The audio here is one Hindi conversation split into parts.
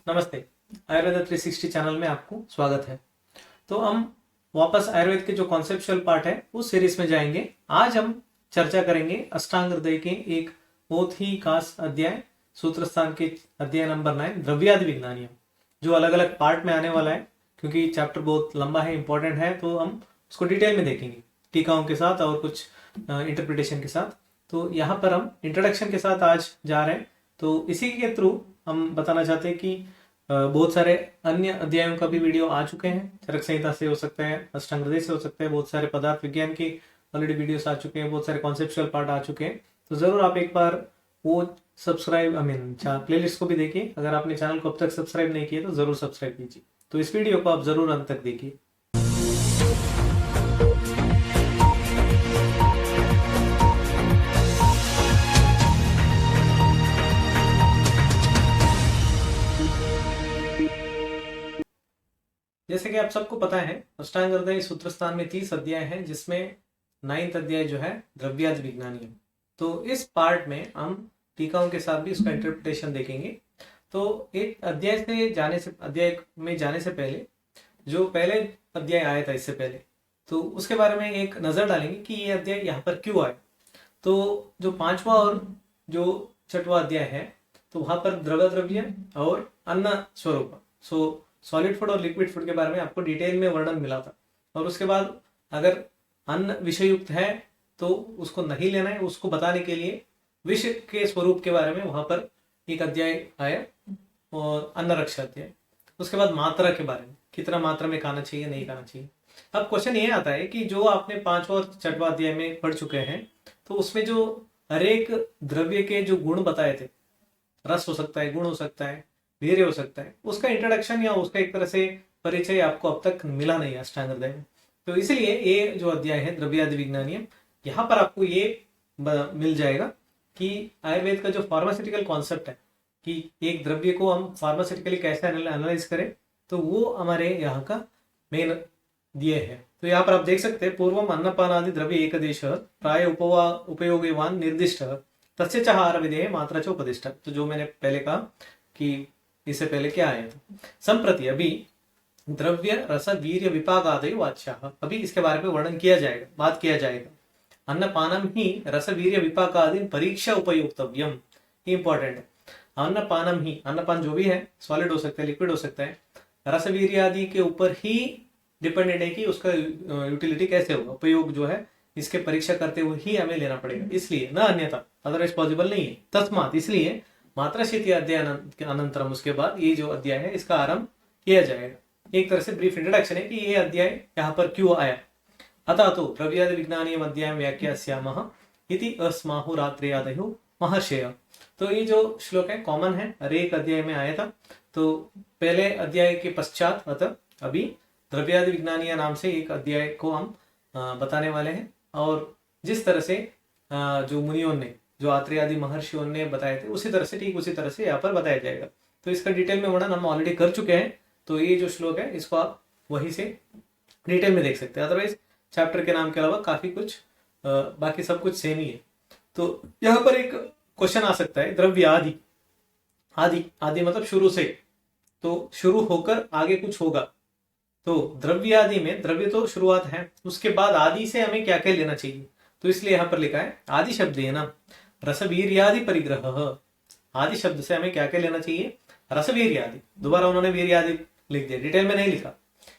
नमस्ते। आयुर्वेद 360 चैनल में आपको स्वागत है। तो हम वापस आयुर्वेद के जो कॉन्सेप्चुअल पार्ट है उस सीरीज में जाएंगे। आज हम चर्चा करेंगे अष्टांग हृदय के एक बहुत ही खास अध्याय सूत्र स्थान के अध्याय नंबर 9 द्रव्यादि विज्ञानियम, जो अलग अलग पार्ट में आने वाला है क्योंकि चैप्टर बहुत लंबा है, इंपॉर्टेंट है, तो हम उसको डिटेल में देखेंगे टीकाओं के साथ और कुछ इंटरप्रिटेशन के साथ। तो यहाँ पर हम इंट्रोडक्शन के साथ आज जा रहे हैं। तो इसी के थ्रू हम बताना चाहते हैं कि बहुत सारे अन्य अध्यायों का भी वीडियो आ चुके हैं। चरक संहिता से हो सकता है, अष्टांग हृदय से हो सकता है, बहुत सारे पदार्थ विज्ञान के ऑलरेडी वीडियोस आ चुके हैं, बहुत सारे कॉन्सेप्चुअल पार्ट आ चुके हैं। तो जरूर आप एक बार वो सब्सक्राइब प्लेलिस्ट को भी देखिए। अगर आपने चैनल को अब तक सब्सक्राइब नहीं किया तो जरूर सब्सक्राइब कीजिए। तो इस वीडियो को आप जरूर अंत तक देखिए। जैसे कि आप सबको पता है, अष्टांग हृदय सूत्र स्थान में 30 अध्याय हैं, जिसमें 9वां अध्याय जो है द्रव्यादि विज्ञानियम। तो इस पार्ट में हम टीकाओं के साथ भी इसका इंटरप्रिटेशन देखेंगे। तो एक अध्याय में जाने से पहले जो पहले अध्याय आया था इससे पहले, तो उसके बारे में एक नजर डालेंगे कि ये अध्याय यहाँ पर क्यों आया। तो जो 5वां और जो 6वां अध्याय है, तो वहां पर द्रव्य और अन्न स्वरूप, सॉलिड फूड और लिक्विड फूड के बारे में आपको डिटेल में वर्णन मिला था। और उसके बाद अगर अन्न विषयुक्त है तो उसको नहीं लेना है, उसको बताने के लिए विष के स्वरूप के बारे में वहां पर एक अध्याय आया, और अन्न रक्षा अध्याय। उसके बाद मात्रा के बारे में, कितना मात्रा में खाना चाहिए, नहीं खाना चाहिए। अब क्वेश्चन ये आता है कि जो आपने 5वां और 6वां अध्याय में पढ़ चुके हैं, तो उसमें जो हरेक द्रव्य के जो गुण बताए थे, रस हो सकता है, गुण हो सकता है, वीर्य हो सकता है, उसका इंट्रोडक्शन या उसका एक तरह से परिचय आपको अब तक मिला नहीं है अष्टांग हृदय में। तो इसलिए ये जो अध्याय है द्रव्यादि विज्ञानियम, यहाँ पर आपको ये मिल जाएगा कि आयुर्वेद का जो फार्मास्यूटिकल कॉन्सेप्ट है कि एक द्रव्य को हम फार्मास्यूटिकली कैसे एनालाइज करें, तो वो हमारे यहाँ का मेन दिए है। तो यहाँ पर आप देख सकते हैं, पूर्वम अन्नपान आदि द्रव्य एक देश प्राय उपयोगवान निर्दिष्ट तस्य च आहार विधेय मात्रा च उपदिष्ट। तो जो मैंने पहले कहा कि इससे पहले क्या आया था, संप्रति अभी द्रव्य रस वीर्य विपाक आदि वाच्या, अभी इसके बारे में वर्णन किया जाएगा, बात किया जाएगा। अन्नपानम ही रस वीर्य विपाक आदि परीक्षा उपयुक्तव्यम, इंपॉर्टेंट है। अन्नपानम ही, अन्नपान जो भी है, सॉलिड हो सकता है, लिक्विड हो सकता है, रस वीर्य आदि के ऊपर ही डिपेंडेंट है कि उसका यूटिलिटी कैसे होगा, उपयोग जो है इसके परीक्षा करते हुए ही हमें लेना पड़ेगा, इसलिए न अन्यथा, अदरवाइज पॉसिबल नहीं है। तस्मात, इसलिए मात्राशीति अध्याय अनंतरम, उसके बाद ये जो अध्याय है इसका आरंभ किया जाएगा। एक तरह से ब्रीफ इंट्रोडक्शन है कि ये अध्याय यहाँ पर क्यों आया। अतः तो द्रव्यादि विज्ञानीयम अध्याय व्याख्यास्यामः इति अस्माहुरात्रेयादयो महर्षय। तो ये जो श्लोक है कॉमन है, हर एक अध्याय में आया था। तो पहले अध्याय के पश्चात अतः अभी द्रव्यादि विज्ञानीय नाम से एक अध्याय को हम बताने वाले हैं। और जिस तरह से जो मुनियों ने, जो आत्रेय आदि महर्षियों ने बताए थे, उसी तरह से, ठीक उसी तरह से यहाँ पर बताया जाएगा। तो इसका डिटेल में वर्णन हम ऑलरेडी कर चुके हैं। तो ये जो श्लोक है इसको आप वहीं से डिटेल में देख सकते हैं। अदरवाइज चैप्टर के नाम के अलावा काफी कुछ बाकी सब कुछ सेम ही है। तो यहाँ पर एक क्वेश्चन आ सकता है, द्रव्य आदि, आदि आदि मतलब शुरू से, तो शुरू होकर आगे कुछ होगा। तो द्रव्य आदि में द्रव्य तो शुरुआत है, उसके बाद आदि से हमें क्या क्या लेना चाहिए। तो इसलिए यहाँ पर लिखा है आदि शब्द है ना रसवीर्यादि परिग्रह। आदि शब्द से हमें क्या क्या लेना चाहिए, रसवीर्यादि। दोबारा उन्होंने वीर्यादि लिख दिया, डिटेल में नहीं लिखा,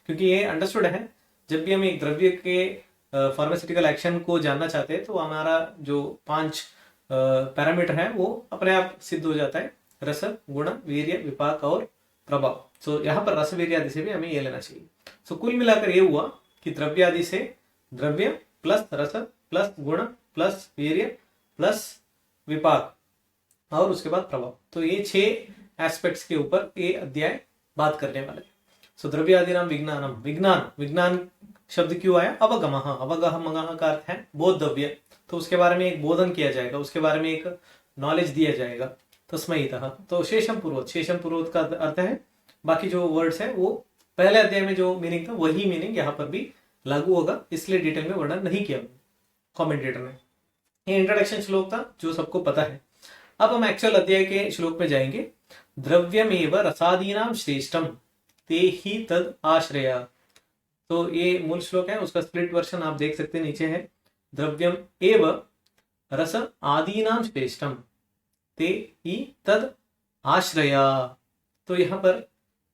क्योंकि ये अंडरस्टूड है। जब भी हम एक द्रव्य के फार्मास्यूटिकल एक्शन को जानना चाहते हैं, तो हमारा जो 5 पैरामीटर है वो अपने आप सिद्ध हो जाता है, रस, गुण, वीर्य, विपाक और प्रभाव। तो यहाँ पर रसवीर्यादि से भी हमें ये लेना चाहिए। तो कुल मिलाकर ये हुआ कि द्रव्यादि से द्रव्य प्लस रस प्लस गुण प्लस वीर्य प्लस विपाक और उसके बाद प्रभाव। तो ये 6 एस्पेक्ट्स के ऊपर ये अध्याय बात करने वाले। सो द्रव्यादिनाम विज्ञानम, विज्ञान, विज्ञान शब्द क्यों आया, अवगमः, अवगमः का अर्थ है बोधव्य। तो उसके बारे में एक बोधन किया जाएगा, उसके बारे में एक नॉलेज दिया जाएगा। तस्मैतः, तो शेषम पूर्वत, शेषम पूर्वत का अर्थ है बाकी जो वर्ड्स है वो पहले अध्याय में जो मीनिंग था वही मीनिंग यहाँ पर भी लागू होगा, इसलिए डिटेल में वर्णन नहीं किया कॉमेंटेटर ने। ये इंट्रोडक्शन श्लोक था जो सबको पता है। अब हम एक्चुअल अध्याय के श्लोक में जाएंगे। द्रव्यमेव रसादीनां श्रेष्ठम ते ही तद आश्रया। तो ये मूल श्लोक है, उसका स्प्लिट वर्जन आप देख सकते हैं, नीचे है द्रव्यम एव रस आदीनां श्रेष्ठम ते ही तद आश्रया। तो यहां पर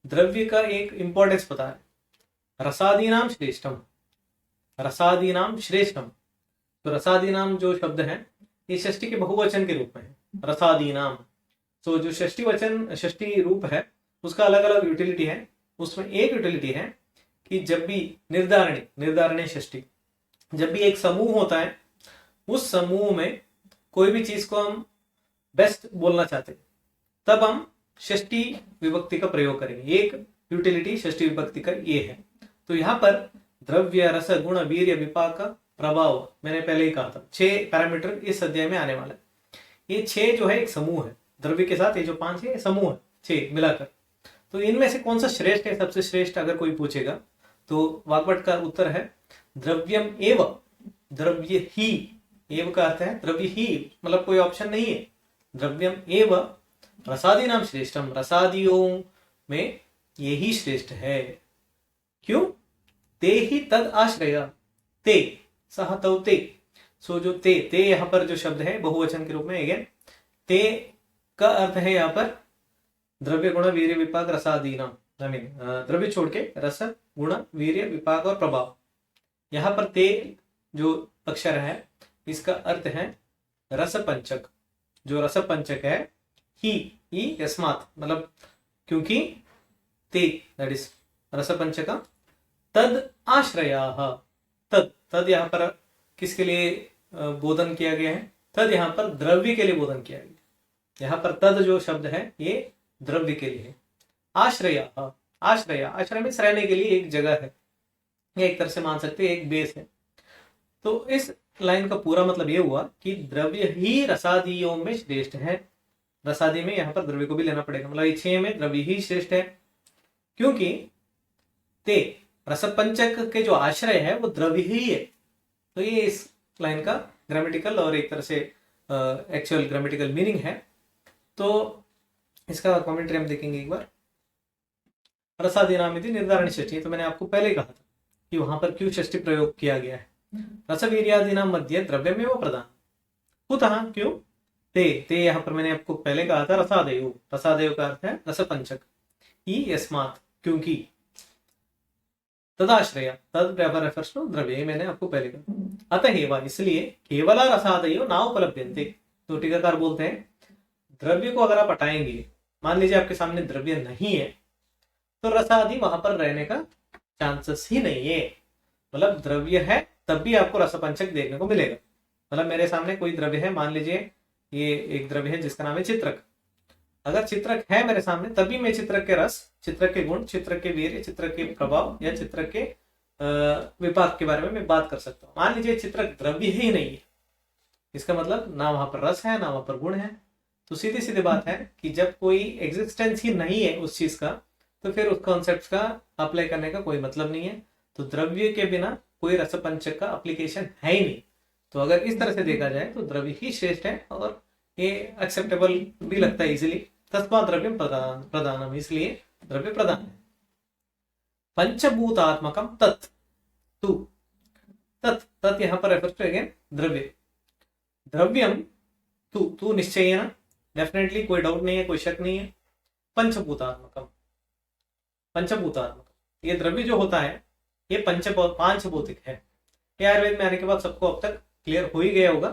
द्रव्य का एक इंपॉर्टेंस पता है, रसादीनाम श्रेष्ठम, रसादीनाम श्रेष्ठम। तो रसादीनाम जो शब्द है ये षष्ठी के बहुवचन के रूप में है, रसादीनाम। तो जो षष्ठी वचन षष्ठी रूप है उसका अलग अलग यूटिलिटी है। उसमें एक यूटिलिटी है कि जब भी निर्धारणी षष्ठी, जब भी एक समूह होता है उस समूह में कोई भी चीज को हम बेस्ट बोलना चाहते हैं तब हम षष्ठी विभक्ति का प्रयोग करेंगे। एक यूटिलिटी षष्ठी विभक्ति का ये है। तो यहाँ पर द्रव्य रस गुण वीर्य विपाक का प्रभाव मैंने पहले ही कहा था, 6 पैरामीटर इस अध्याय में आने वाला है। ये 6 जो है एक समूह है, द्रव्य के साथ ये जो 5 है समूह है 6 मिलाकर। तो इनमें से कौन सा श्रेष्ठ है, सबसे श्रेष्ठ अगर कोई पूछेगा तो वाग्भट का उत्तर है द्रव्यम एव, द्रव्य ही, एव का अर्थ है द्रव्य ही, मतलब कोई ऑप्शन नहीं है। द्रव्यम एव रसादी नाम श्रेष्ठम, रसादियों में यही श्रेष्ठ है। क्यों? ते ही तद आश्रय, ते सह तौ ते। सो जो ते यहां पर जो शब्द है बहुवचन के रूप में, अगेन ते का अर्थ है यहां पर द्रव्य गुण वीर्य विपाक रसादी नाम, द्रव्य छोड़ के रस गुण वीर्य विपाक और प्रभाव। यहां पर ते जो अक्षर है इसका अर्थ है रस पंचक। जो रस पंचक है ही यस्मात्, मतलब क्योंकि ते, दैट इज रस पंचक। तद आश्रयाः, तद यहाँ पर किसके लिए बोधन किया गया है? तद यहाँ पर द्रव्य के लिए बोधन किया गया। यहाँ पर तद जो शब्द है ये द्रव्य के लिए है। आश्रयाः, आश्रय में रहने के लिए एक जगह है, ये एक तरह से मान सकते हैं एक बेस है। तो इस लाइन का पूरा मतलब ये हुआ कि द्रव्य ही रसादियों में श्रेष्ठ है। रसादी में यहाँ पर द्रव्य को भी लेना पड़ेगा, मतलब ये 6 में द्रव्य ही श्रेष्ठ है क्योंकि ते रसपंचक के जो आश्रय है वो द्रव्य ही है। तो ये इस लाइन का ग्रामेटिकल और एक तरह से एक्चुअल ग्रामेटिकल मीनिंग है। तो इसका कमेंट्री हम देखेंगे एक बार। रसादी नाम यदि निर्धारण षष्ठी, तो मैंने आपको पहले कहा था कि वहां पर क्यों षष्ठी प्रयोग किया गया है। रसवीर्यादि नाम मध्य द्रव्यमेव प्रधान कुतः, क्यों? ते यहाँ पर मैंने आपको पहले कहा था रसादेव, रसादेव का अर्थ है रसपंचक। ही यस्मात्, क्योंकि। तदाश्रय, तद रेफर्स टू द्रव्य, मैंने आपको पहले कहा। अतएव, इसलिए केवल रसादयो ना उपलब्धन्ते। तो टीकाकार बोलते हैं द्रव्य को अगर आप हटाएंगे, मान लीजिए आपके सामने द्रव्य नहीं है तो रसादि वहां पर रहने का चांसेस ही नहीं है। मतलब द्रव्य है तब भी आपको रसपंचक देखने को मिलेगा। मतलब मेरे सामने कोई द्रव्य है, मान लीजिए ये एक द्रव्य है जिसका नाम है चित्रक। अगर चित्रक है मेरे सामने तभी मैं चित्रक के रस, चित्रक के गुण, चित्रक के वीर्य, चित्रक के प्रभाव या चित्रक के विपाक के बारे में मैं बात कर सकता हूँ। मान लीजिए चित्रक द्रव्य ही नहीं है, इसका मतलब ना वहां पर रस है ना वहां पर गुण है। तो सीधी सीधी बात है कि जब कोई एग्जिस्टेंस ही नहीं है उस चीज का तो फिर उस कॉन्सेप्ट का अप्लाई करने का कोई मतलब नहीं है। तो द्रव्य के बिना कोई रसपंचक का एप्लीकेशन है ही नहीं। तो अगर इस तरह से देखा जाए तो द्रव्य ही श्रेष्ठ है और ये एक्सेप्टेबल भी लगता है इजीली। तस्मात् द्रव्यम प्रधानम, इसलिए द्रव्य प्रधान है। पंचभूतात्मकम तत्, तु तत् यहां पर रेफर्स टू अगेन द्रव्य। द्रव्यम तु निश्चयेन, डेफिनेटली कोई डाउट नहीं है, कोई शक नहीं है। पंचभूतात्मकम, ये द्रव्य जो होता है ये पांच भौतिक है। ये आयुर्वेद में आने के बाद सबको अब तक क्लियर हो ही गया होगा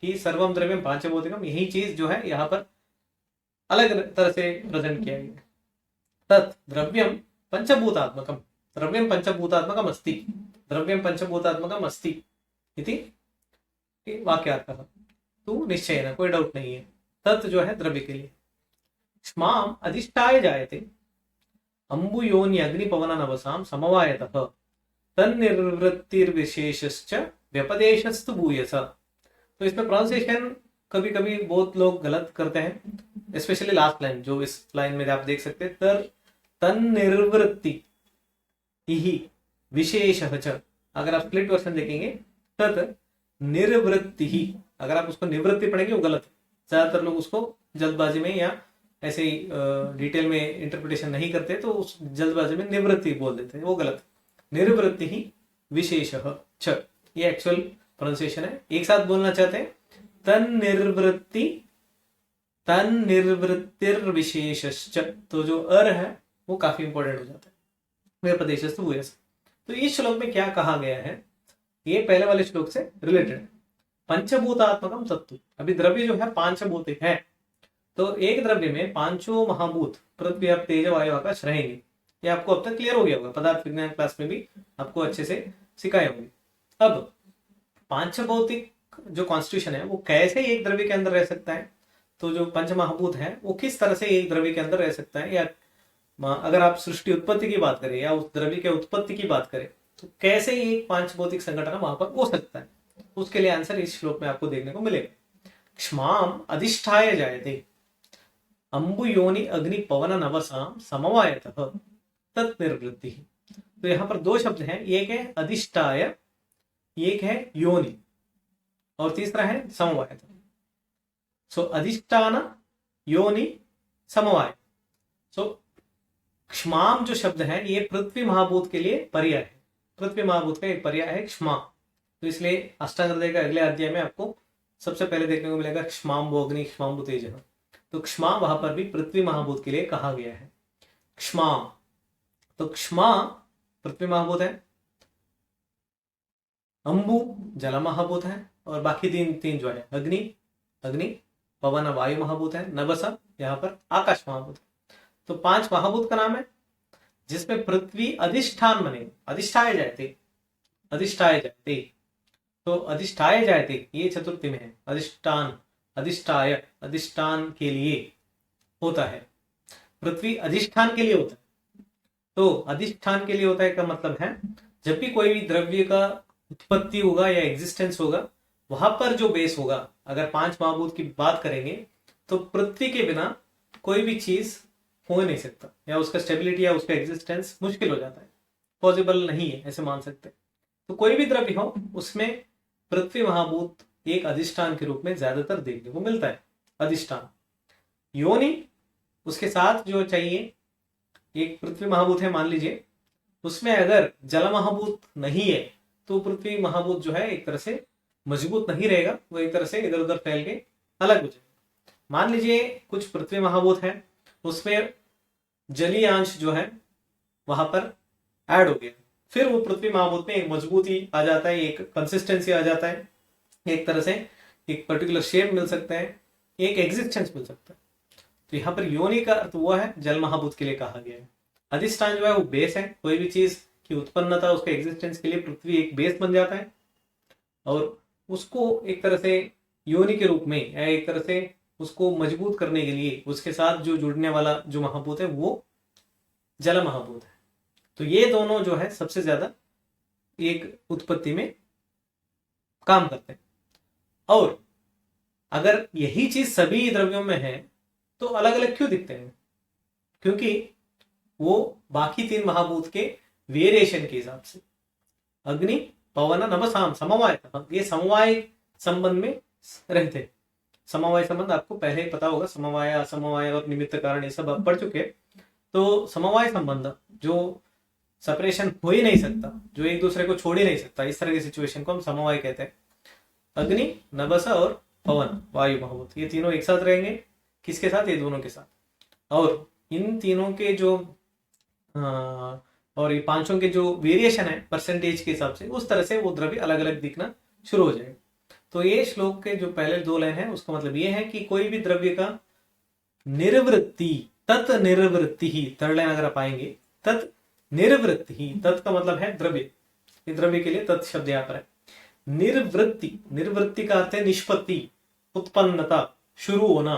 कि सर्वम द्रव्यम पांचभौतिकम, यही चीज जो है यहाँ पर अलग तरह से प्रेजेंट किया गया। तत् द्रव्यम पंचभूतात्मकम, द्रव्यम पंचभूतात्मकम अस्ति, द्रव्यम पंचभूतात्मकम अस्ति इति वाक्यार्थः। तो निश्चय ना, कोई डाउट नहीं है। तत् जो है द्रव्य के लिए। स्माम अधिष्ठाय जायते अंबुयोनि अग्निपवन नवसाम समवायतः तन्निर्वृत्तिर्विशेषश्च व्यपदेशस्तु भूयसा। तो इसमें प्रोनाउंसिएशन कभी कभी बहुत लोग गलत करते हैं, स्पेशली लास्ट लाइन जो इस लाइन में आप देख सकते हैं, तन्निर्वृत्ति ही विशेषः च। अगर आप स्प्लिट वर्जन देखेंगे तत् निर्वृत्ति ही, अगर आप उसको निवृत्ति पढ़ेंगे वो गलत है। ज्यादातर लोग उसको जल्दबाजी में या ऐसे ही डिटेल में इंटरप्रिटेशन नहीं करते तो उस जल्दबाजी में निवृत्ति बोल देते हैं, वो गलत। निर्वृत्ति ही विशेषः च, ये एक्चुअल प्रोनाउंसिएशन है। एक साथ बोलना चाहते हैं, तन निर्वृत्तिर विशेषश्च, तो जो अर है वो काफी इंपॉर्टेंट हो जाता है। वे प्रदेशस्तु भूयस। तो इस श्लोक में क्या कहा गया है, ये पहले वाले श्लोक से रिलेटेड है। पंचभूतात्मकम तत्व, अभी द्रव्य जो है पांचभूतिक है, तो एक द्रव्य में पांचों महाभूत पृथ्वी आप तेज वायु आकाश रहेंगे। ये आपको अब तक क्लियर हो गया होगा, पदार्थ विज्ञान क्लास में भी आपको अच्छे से सिखाए होंगे। अब पांचभौतिक जो कॉन्स्टिट्यूशन है वो कैसे एक द्रव्य के अंदर रह सकता है, तो जो पंच महाभूत है वो किस तरह से एक द्रव्य के अंदर रह सकता है, या अगर आप सृष्टि उत्पत्ति की बात करें या उस द्रव्य के उत्पत्ति की बात करें तो कैसे एक पांचभौतिक संगठन वहां पर हो सकता है, उसके लिए आंसर इस श्लोक में आपको देखने को मिलेगा। क्ष्माम अधिष्ठाय जायते अंबु योनि अग्नि पवन नवसाम समवायतः तत्निर्वृत्ति। तो यहां पर दो शब्द हैं, एक है अधिष्ठाय, एक है योनि, और तीसरा है समवायत। सो अधिष्ठान योनि समवाय। सो क्ष्माम जो शब्द है ये पृथ्वी महाभूत के लिए पर्याय है, पृथ्वी महाभूत का एक पर्याय है क्ष्मा। तो इसलिए अष्टांग हृदय का अगले अध्याय में आपको सबसे पहले देखने को मिलेगा क्ष्माम्बो अग्नि क्ष्माम्बो तेज। तो क्षमा वहां पर भी पृथ्वी महाभूत के लिए कहा गया है क्षमा। तो क्षमा पृथ्वी महाभूत है, अंबु जल महाभूत है, और बाकी तीन जो है अग्नि पवन वायु महाभूत है, नभसा यहाँ पर आकाश महाभूत है। तो पांच महाभूत का नाम है जिसमें पृथ्वी अधिष्ठान बने, अधिष्ठाय जायते। तो अधिष्ठाय जायते ये चतुर्थी में है, अधिष्ठान के लिए होता है, पृथ्वी अधिष्ठान के लिए होता है। तो अधिष्ठान के लिए होता है का मतलब है जब भी कोई भी द्रव्य का उत्पत्ति होगा या एग्जिस्टेंस होगा, वहां पर जो बेस होगा, अगर पांच महाभूत की बात करेंगे तो पृथ्वी के बिना कोई भी चीज हो नहीं सकता, या उसका स्टेबिलिटी या उसका एग्जिस्टेंस मुश्किल हो जाता है, पॉसिबल नहीं है ऐसे मान सकते। तो कोई भी द्रव्य हो उसमें पृथ्वी महाभूत एक अधिष्ठान के रूप में ज्यादातर देखने को मिलता है। अधिष्ठान योनि, उसके साथ जो चाहिए एक पृथ्वी महाभूत है मान लीजिए, उसमें अगर जल महाभूत नहीं है तो पृथ्वी महाभूत जो है एक तरह से मजबूत नहीं रहेगा, वो एक तरह से इधर उधर फैल के अलग हो जाएगा। मान लीजिए कुछ पृथ्वी महाभूत है, उसमें जलीय अंश जो है वहां पर ऐड हो गया, फिर वो पृथ्वी महाभूत में एक मजबूती आ जाता है, एक कंसिस्टेंसी आ जाता है, एक तरह से एक पर्टिकुलर शेप मिल सकता है, एक एग्जिस्टेंस मिल सकता है। तो यहाँ पर योनि का अर्थ हुआ है जल महाभूत के लिए कहा गया है। अधिष्ठान जो है वो बेस है, कोई भी चीज की उत्पन्नता उसके एग्जिस्टेंस के लिए पृथ्वी एक बेस बन जाता है, और उसको एक तरह से योनि के रूप में या एक तरह से उसको मजबूत करने के लिए उसके साथ जो जुड़ने वाला जो महाभूत है वो जल महाभूत है। तो ये दोनों जो है सबसे ज्यादा एक उत्पत्ति में काम करते हैं। और अगर यही चीज सभी द्रव्यों में है तो अलग अलग क्यों दिखते हैं, क्योंकि वो बाकी तीन महाभूत के वेरिएशन के हिसाब से अग्नि पवन नभसाम समवाय, ये समवाय संबंध में रहते। समवाय संबंध आपको पहले ही पता होगा, समवाय असमवाय और निमित्त कारण ये सब आप पढ़ चुके। तो समवाय संबंध जो सेपरेशन हो ही नहीं सकता, जो एक दूसरे को छोड़ ही नहीं सकता, इस तरह की सिचुएशन को हम समवाय कहते हैं। अग्नि नभसा और पवन वायु महाभूत ये तीनों एक साथ रहेंगे, किसके साथ, ये दोनों के साथ। और इन तीनों के जो और ये पांचों के जो वेरिएशन है परसेंटेज के हिसाब से, उस तरह से वो द्रव्य अलग अलग दिखना शुरू हो जाएगा। तो ये श्लोक के जो पहले दो लाइन है उसका मतलब ये है कि कोई भी द्रव्य का निर्वृत्ति, तत् निर्वृत्ति ही, थर्ड लाइन अगर आप आएंगे, तत् निर्वृत्ति ही, तत् का मतलब है द्रव्य, ये द्रव्य के लिए तत् शब्द यहाँ पर है। निर्वृत्ति, निर्वृत्ति का अर्थ है निष्पत्ति, उत्पन्नता, शुरू होना।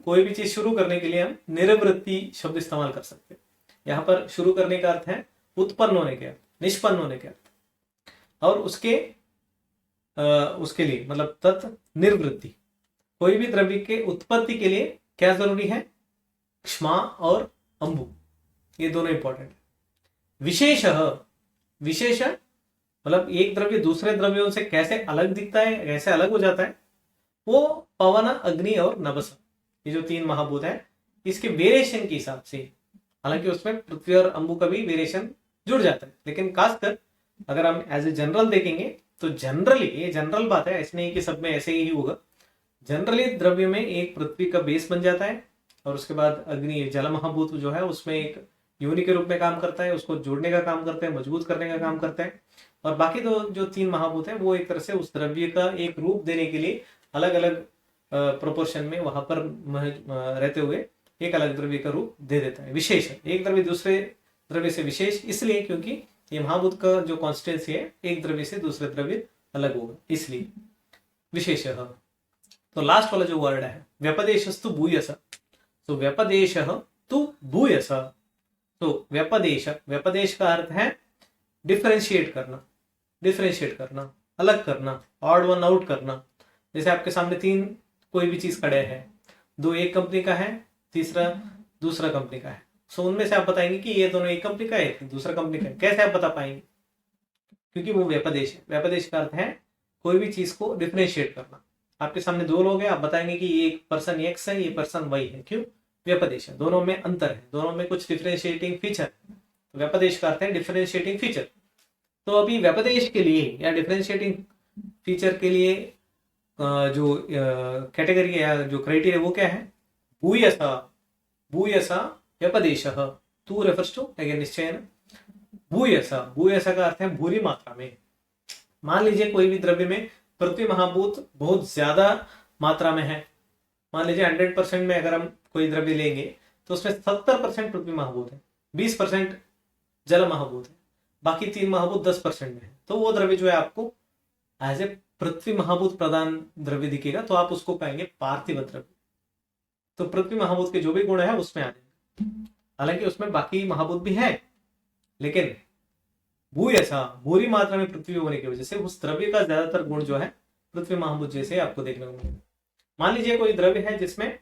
कोई भी चीज शुरू करने के लिए हम निर्वृत्ति शब्द इस्तेमाल कर सकते हैं। यहाँ पर शुरू करने का अर्थ है उत्पन्न होने के अर्थ, निष्पन्न होने के अर्थ। और उसके लिए मतलब तत् निर्वृत्ति, कोई भी द्रव्य के उत्पत्ति के लिए क्या जरूरी है, क्ष्मा और अंबु, ये दोनों इंपॉर्टेंट है। विशेष, विशेष मतलब एक द्रव्य दूसरे द्रव्यों से कैसे अलग दिखता है, कैसे अलग हो जाता है, वो पवन अग्नि और नभस, ये जो तीन महाभूत है इसके वेरिएशन के हिसाब से, हालांकि उसमें पृथ्वी और अंबु का भी वेरिएशन जुड़ जाता है, लेकिन खासकर अगर हम एज ए जनरल देखेंगे तो जनरली, ये जनरल बात है, ऐसे नहीं कि सब में ऐसे ही होगा। जनरली द्रव्य में एक पृथ्वी का बेस बन जाता है और उसके बाद अग्नि जल महाभूत जो है उसमें एक योनि के रूप में काम करता है, उसको जोड़ने का काम करता है, मजबूत करने का काम करता है। और बाकी दो जो तीन महाभूत हैं वो एक तरह से उस द्रव्य का एक रूप देने के लिए अलग अलग प्रोपोर्शन में वहां पर रहते हुए एक अलग द्रव्य का रूप दे देता है। विशेष, एक द्रव्य दूसरे द्रव्य से विशेष इसलिए क्योंकि ये महाभूत का जो कॉन्स्टेंसी है एक द्रव्य से दूसरे द्रव्य अलग होगा, इसलिए विशेष। तो लास्ट वाला जो वर्ड है व्यपदेशस्तु भूयस, तो व्यपदेश तु भूयस, तो व्यपदेश, व्यपदेश का अर्थ है डिफरेंशिएट करना, डिफरेंशिएट करना, अलग करना, ऑड वन आउट करना। जैसे आपके सामने तीन कोई भी चीज खड़े है, दो एक कंपनी का है, तीसरा दूसरा कंपनी का है, सो उनमें से आप बताएंगे कि ये दोनों एक कंपनी का है, दूसरा कंपनी का है, कैसे आप बता पाएंगे? क्योंकि वो व्यपदेश है। व्यपदेश का अर्थ है कोई भी चीज को डिफरेंशिएट करना। आपके सामने दो लोग हैं, आप बताएंगे कि ये पर्सन एक्स है, ये पर्सन वाई है, क्यों? व्यपदेश है, दोनों में अंतर है, दोनों में कुछ डिफरेंशिएटिंग फीचर। तो व्यपदेश का अर्थ है डिफरेंशिएटिंग फीचर। तो अभी व्यपदेश के लिए या डिफरेंशिएटिंग फीचर के लिए जो कैटेगरी या जो क्राइटेरिया वो क्या है? भूयसा, भूयसा व्यपदेश, तू रेफर्स टू अगेन निश्चयन भूयसा। भूयसा का अर्थ है भूरी मात्रा में। मान लीजिए कोई भी द्रव्य में पृथ्वी महाभूत बहुत ज्यादा मात्रा में है, मान लीजिए 100% में अगर हम कोई द्रव्य लेंगे तो उसमें 70% पृथ्वी महाभूत है, 20% जल महाभूत है, बाकी 3 महाभूत 10% में है, तो वो द्रव्य जो है आपको एज ए पृथ्वी महाभूत प्रधान द्रव्य दिखेगा, तो आप उसको कहेंगे पार्थिव द्रव्य। तो पृथ्वी महाभूत के जो भी गुण है उसमें आ जाएंगे। हालांकि उसमें बाकी महाभूत भी है, लेकिन भूयसा, भूरी मात्रा में पृथ्वी होने की वजह से उस द्रव्य का ज्यादातर गुण जो है पृथ्वी महाभूत जैसे आपको देखने को मिलेगा। मान लीजिए कोई द्रव्य है जिसमें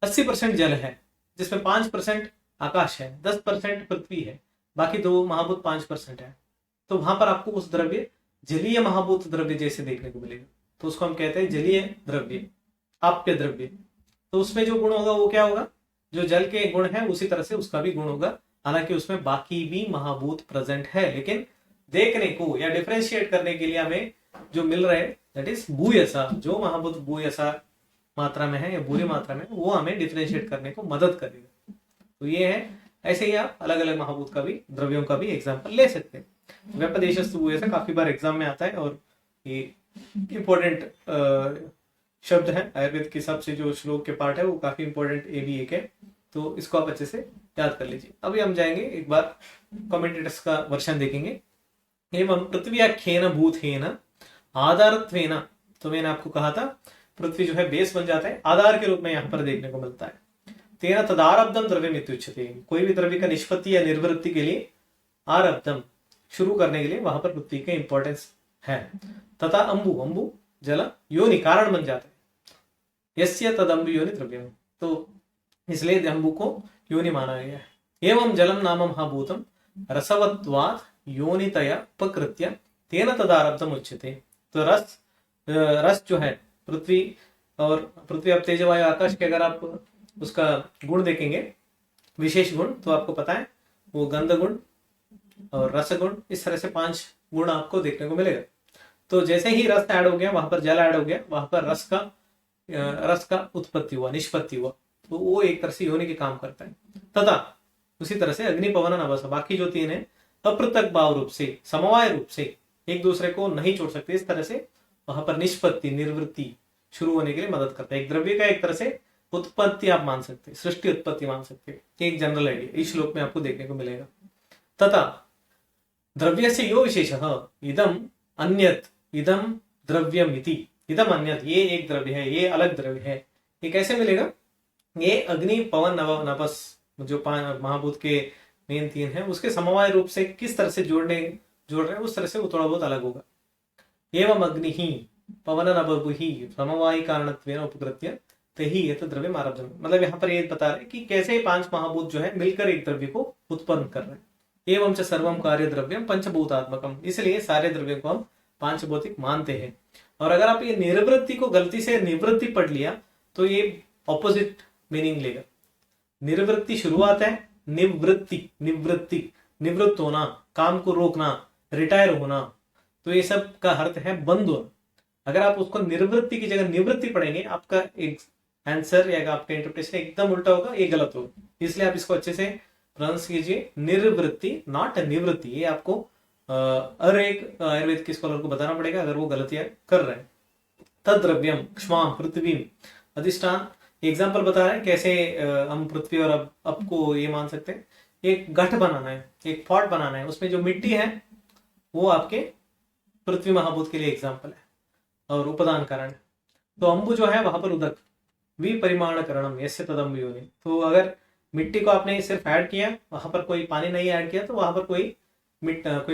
80% जल है, जिसमें 5% आकाश है, 10% पृथ्वी है, बाकी 2 महाभूत 5% है, तो वहां पर आपको उस द्रव्य जलीय महाभूत द्रव्य जैसे देखने को मिलेगा। तो उसको हम कहते हैं जलीय द्रव्य, आप्य द्रव्य। तो उसमें जो गुण होगा वो क्या होगा? जो जल के गुण है उसी तरह से उसका भी गुण होगा। हालांकि उसमें बाकी भी महाभूत प्रेजेंट है, लेकिन देखने को या डिफरेंशिएट करने के लिए हमें जो मिल रहा है दैट इज भूयसा। जो महाभूत भूयसा मात्रा में है या बुरी मात्रा में, वो हमें डिफरेंशिएट करने को मदद करेगा। तो ये है, ऐसे ही आप अलग अलग महाभूत का भी, द्रव्यों का भी एग्जाम्पल ले सकते हैं। व्यपदेशस्तु भूयसा काफी बार एग्जाम में आता है और ये इंपॉर्टेंट शब्द है। आयुर्वेद के हिसाब से जो श्लोक के पार्ट है वो काफी इंपॉर्टेंट ये भी एक है, तो इसको आप अच्छे से याद कर लीजिए। अभी हम जाएंगे एक बार कमेंटेटर्स का वर्षन देखेंगे। एवं पृथ्व्याख्येन भूतेन आधारत्वेन, तो मैंने आपको कहा था पृथ्वी जो है बेस बन जाता है, आधार के रूप में यहाँ पर देखने को मिलता है। तेन तदारब्धम द्रव्यम इत्युच्यते, कोई भी द्रव्य का निष्पत्ति या निर्वृत्ति के लिए आरब्धम, शुरू करने के लिए वहां पर पृथ्वी का इंपॉर्टेंस है। तथा अंबु, अंबु जल योनि कारण बन जाता है, यस्य तदंबु योनि द्रव्यम, तो इसलिए अंबु को योनि माना गया है। एवं जलम नाम महाभूतम रसवत्वात् योनितया उपकृत्य तेन तदारब्धम उच्यते। तो रस जो है पृथ्वी और पृथ्वी अब तेज वायु आकाश के, अगर आप उसका गुण देखेंगे विशेष गुण, तो आपको पता है वो गंध गुण और रस गुण, इस तरह से 5 गुण आपको देखने को मिलेगा। तो जैसे ही रस ऐड हो गया वहां पर जल ऐड हो गया, वहां पर रस का उत्पत्ति हुआ, निष्पत्ति हुआ, तो वो एक तरह से योनि के काम करता है। तथा उसी तरह से अग्नि पवन नभस, बाकी जो 3 है अपृथक भाव रूप से, समवाय रूप से एक दूसरे को नहीं छोड़ सकते, इस तरह से वहां पर निष्पत्ति निवृत्ति शुरू होने के लिए मदद करता है। एक द्रव्य का एक तरह से उत्पत्ति आप मान सकते हैं, सृष्टि उत्पत्ति मान सकते हैं, एक जनरल आइडिया इस श्लोक में आपको देखने को मिलेगा। तथा द्रव्यस्य यो विशेषः इदम अन्यत इदम द्रव्यम इति, इदम अन्यत, ये एक द्रव्य है, ये अलग द्रव्य है। ये कैसे मिलेगा? ये अग्नि पवन नभस जो महाभूत के मेन 3 है उसके समवाय रूप से किस तरह से जोड़ रहे हैं, उस तरह से वो थोड़ा बहुत अलग होगा। एवं अग्नि ही पवन नभु ही समवायी कारणत्वेन उपकृत्य तहि एत द्रव्यम आरब्धम, मतलब यहाँ पर ये बता रहे कि कैसे 5 महाभूत जो है मिलकर एक द्रव्य को उत्पन्न कर रहे हैं। एवं च सर्वम कार्य द्रव्यम पंचभूतात्मकम, इसलिए सारे द्रव्यों को हम 5 भौतिक मानते हैं। और अगर आप ये निर्वृत्ति को गलती से निवृत्ति पढ़ लिया तो ये ऑपोजिट मीनिंग लेगा। निर्वृत्ति शुरुआत है, निवृत्ति निवृत्ति निवृत्त होना, काम को रोकना, रिटायर होना, तो ये सब का अर्थ है बंद होना। अगर आप उसको निर्वृत्ति की जगह निवृत्ति पढ़ेंगे, आपका एक आंसर या आपका इंटरप्रिटेशन एकदम उल्टा होगा, ये गलत होगा। इसलिए आप इसको अच्छे से प्रोनाउंस कीजिए, निर्वृत्ति नॉट निवृत्ति। ये आपको हर एक आयुर्वेद के स्कॉलर को बताना पड़ेगा अगर वो गलतियां कर रहे हैं। तद्रव्यम क्ष्माम पृथ्वी अधिष्ठान, एग्जाम्पल बता रहे हैं कैसे हम पृथ्वी और अब को ये मान सकते हैं। एक गठ बनाना है, एक पॉट बनाना है, उसमें जो मिट्टी है वो आपके पृथ्वी महाभूत के लिए एग्जाम्पल है और उपादान कारण है। तो अंबु जो है वहां पर उदक, विपरिमाणकरणम यस्य तदम्बु योनि। तो अगर मिट्टी को आपने सिर्फ ऐड किया, वहां पर कोई पानी नहीं ऐड किया, तो वहां पर कोई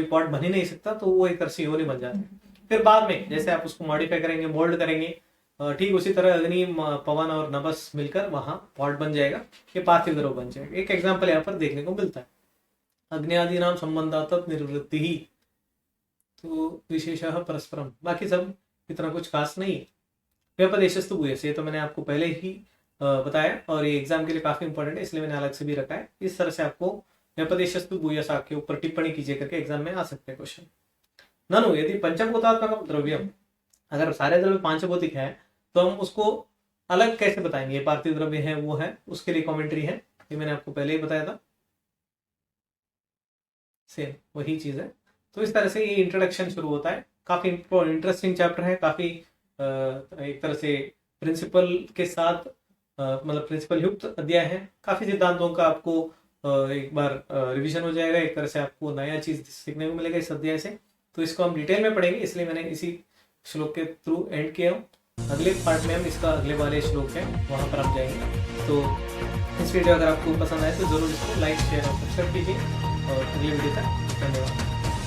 पॉट बन ही नहीं सकता, तो वो एक तरह से योनि बन जाता है। फिर बाद में जैसे आप उसको मॉडिफाई करेंगे, मोल्ड करेंगे, ठीक उसी तरह अग्नि पवन और नभस मिलकर वहां पॉट बन जाएगा, ये पार्थिव द्रव बन जाएगा। एक एग्जाम्पल यहाँ पर देखने को मिलता है, अग्नि नाम संबंधात निर्वृत्ति ही, तो विशेषः परस्परम। बाकी सब इतना कुछ खास नहीं है। व्यपदेशस्तु भूयस, ये तो मैंने आपको पहले ही बताया और ये एग्जाम के लिए काफी इंपॉर्टेंट है, इसलिए मैंने अलग से भी रखा है। इस तरह से आपको व्यपदेशस्तु भूयस के ऊपर टिप्पणी कीजिए करके एग्जाम में आ सकते हैं क्वेश्चन। ननु यदि पंचभूतात्मक द्रव्यम, अगर सारे द्रव्य पांचभौतिक है तो हम उसको अलग कैसे बताएंगे, ये पार्थिव द्रव्य है वो है, उसके लिए कमेंट्री है, ये मैंने आपको पहले ही बताया था, सेम वही चीज है। तो इस तरह से ये इंट्रोडक्शन शुरू होता है। काफी इंटरेस्टिंग चैप्टर है, काफी एक तरह से प्रिंसिपल के साथ मतलब प्रिंसिपल युक्त अध्याय है। काफी सिद्धांतों का आपको एक बार रिवीजन हो जाएगा, एक तरह से आपको नया चीज सीखने को मिलेगा इस अध्याय से। तो इसको हम डिटेल में पढ़ेंगे, इसलिए मैंने इसी श्लोक के थ्रू एंड किया हूँ। अगले पार्ट में हम इसका अगले वाले श्लोक है वहां पर हम जाएंगे। तो इस वीडियो अगर आपको पसंद आए तो जरूर इसको लाइक शेयर और सब्सक्राइब कीजिए और अगले वीडियो तक धन्यवाद।